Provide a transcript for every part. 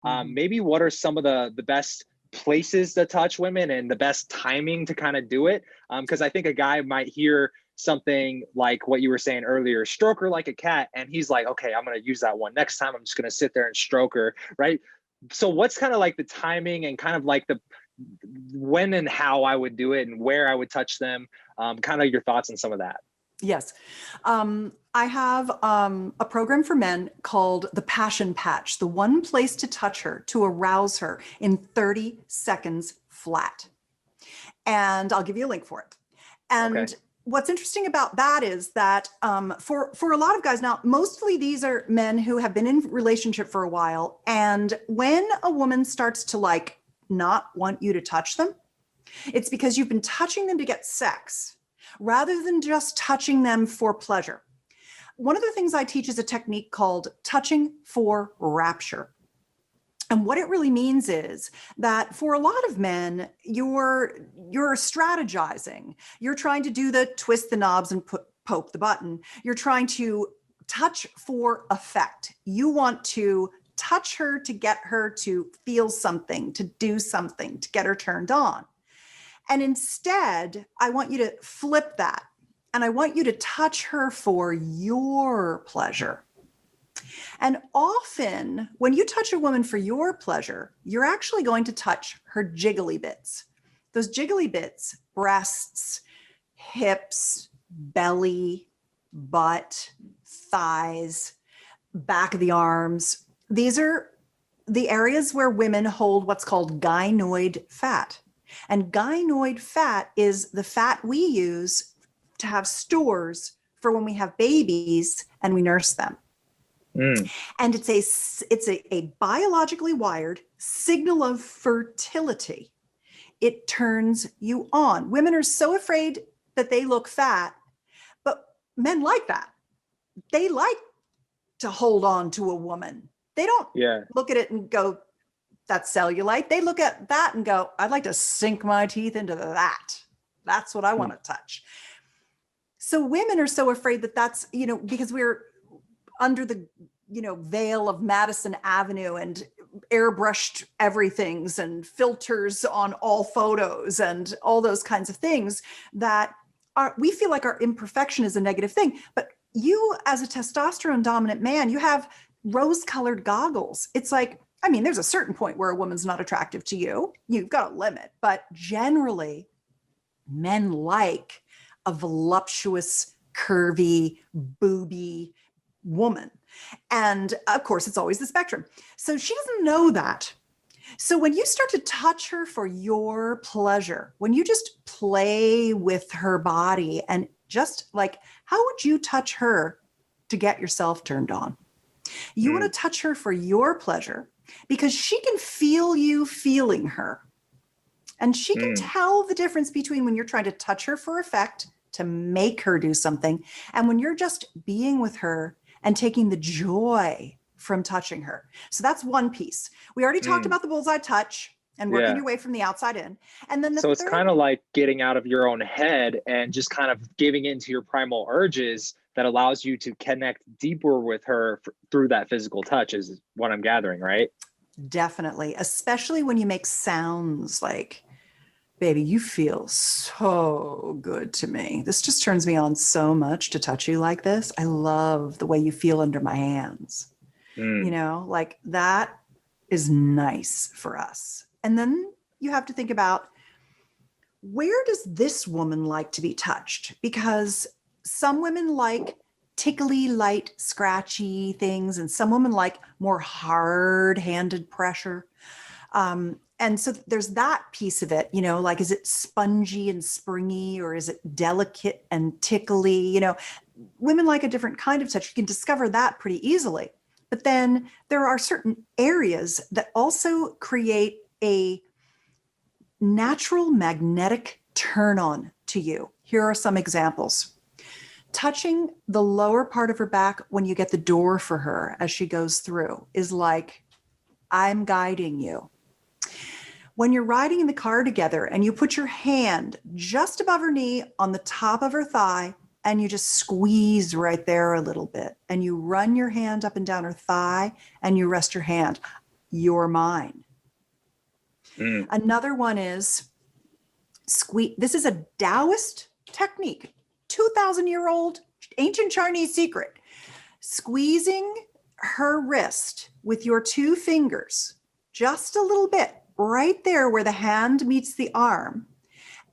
Mhm. Maybe what are some of the best places to touch women and the best timing to kind of do it? Because I think a guy might hear something like what you were saying earlier, stroke her like a cat, and he's like, okay, I'm going to use that one next time. I'm just going to sit there and stroke her, right? So what's kind of like the timing and kind of like the when and how I would do it and where I would touch them, kind of your thoughts on some of that. Yes. I have a program for men called the Passion Patch, the one place to touch her, to arouse her in 30 seconds flat. And I'll give you a link for it. Okay. And what's interesting about that is that for a lot of guys now, mostly these are men who have been in relationship for a while. And when a woman starts to like not want you to touch them, it's because you've been touching them to get sex rather than just touching them for pleasure. One of the things I teach is a technique called touching for rapture. And what it really means is that for a lot of men, you're strategizing. You're trying to do the twist the knobs and poke the button. You're trying to touch for effect. You want to touch her to get her to feel something, to do something, to get her turned on. And instead, I want you to flip that. And I want you to touch her for your pleasure. And often when you touch a woman for your pleasure, you're actually going to touch her jiggly bits. Those jiggly bits, breasts, hips, belly, butt, thighs, back of the arms. These are the areas where women hold what's called gynoid fat. And gynoid fat is the fat we use to have stores for when we have babies and we nurse them. Mm. And it's a biologically wired signal of fertility. It turns you on. Women are so afraid that they look fat, but men like that. They like to hold on to a woman. They don't look at it and go, that's cellulite. They look at that and go, I'd like to sink my teeth into that. That's what I want to touch. So women are so afraid that that's, because we're under the, veil of Madison Avenue and airbrushed everythings and filters on all photos and all those kinds of things that we feel like our imperfection is a negative thing. But you, as a testosterone dominant man, you have rose-colored goggles. It's like, there's a certain point where a woman's not attractive to you. You've got a limit, but generally men like a voluptuous, curvy, booby woman. And of course, it's always the spectrum. So she doesn't know that. So when you start to touch her for your pleasure, when you just play with her body and just like, how would you touch her to get yourself turned on? You want to touch her for your pleasure because she can feel you feeling her. And she can tell the difference between when you're trying to touch her for effect to make her do something and when you're just being with her and taking the joy from touching her. So that's one piece. We already talked about the bullseye touch and working your way from the outside in. And then so it's kind of like getting out of your own head and just kind of giving into your primal urges that allows you to connect deeper with her through that physical touch is what I'm gathering, right? Definitely. Especially when you make sounds like, baby, you feel so good to me. This just turns me on so much to touch you like this. I love the way you feel under my hands. Like that is nice for us. And then you have to think about, where does this woman like to be touched? Because some women like tickly, light, scratchy things, and some women like more hard-handed pressure. And so there's that piece of it, like, is it spongy and springy or is it delicate and tickly? Women like a different kind of touch. You can discover that pretty easily. But then there are certain areas that also create a natural magnetic turn on to you. Here are some examples. Touching the lower part of her back when you get the door for her as she goes through is like, I'm guiding you. When you're riding in the car together and you put your hand just above her knee on the top of her thigh and you just squeeze right there a little bit and you run your hand up and down her thigh and you rest your hand. you're mine. Mm. Another one is squeeze. This is a Taoist technique, 2,000-year-old ancient Chinese secret. Squeezing her wrist with your two fingers, just a little bit, right there where the hand meets the arm,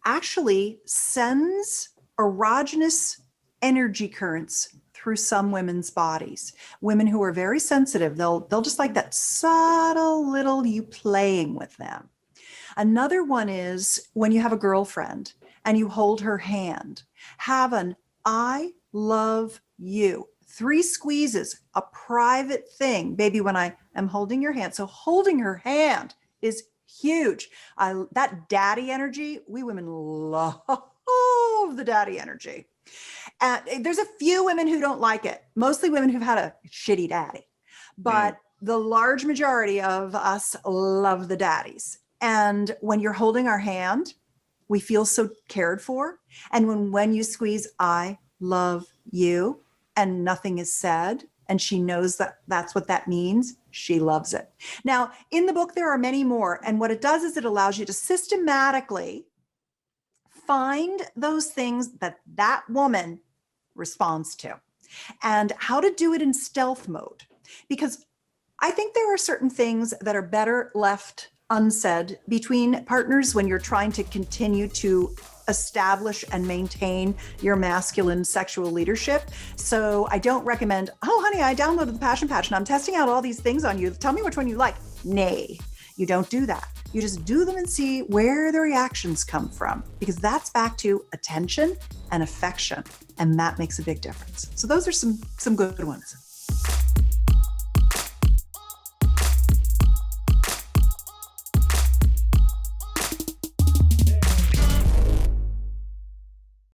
actually sends erogenous energy currents through some women's bodies. Women who are very sensitive, they'll just like that subtle little you playing with them. Another one is when you have a girlfriend and you hold her hand, have an I love you. 3 squeezes, a private thing, baby, when I am holding your hand. So holding her hand is huge. That daddy energy, we women love the daddy energy. There's a few women who don't like it, mostly women who've had a shitty daddy, but the large majority of us love the daddies. And when you're holding our hand, we feel so cared for. And when you squeeze, I love you, and nothing is said, and she knows that that's what that means, she loves it. Now, in the book, there are many more. And what it does is it allows you to systematically find those things that that woman responds to and how to do it in stealth mode. Because I think there are certain things that are better left unsaid between partners when you're trying to continue to establish and maintain your masculine sexual leadership. So I don't recommend, oh, honey, I downloaded the Passion Patch and I'm testing out all these things on you. Tell me which one you like. Nay, you don't do that. You just do them and see where the reactions come from, because that's back to attention and affection. And that makes a big difference. So those are some good ones.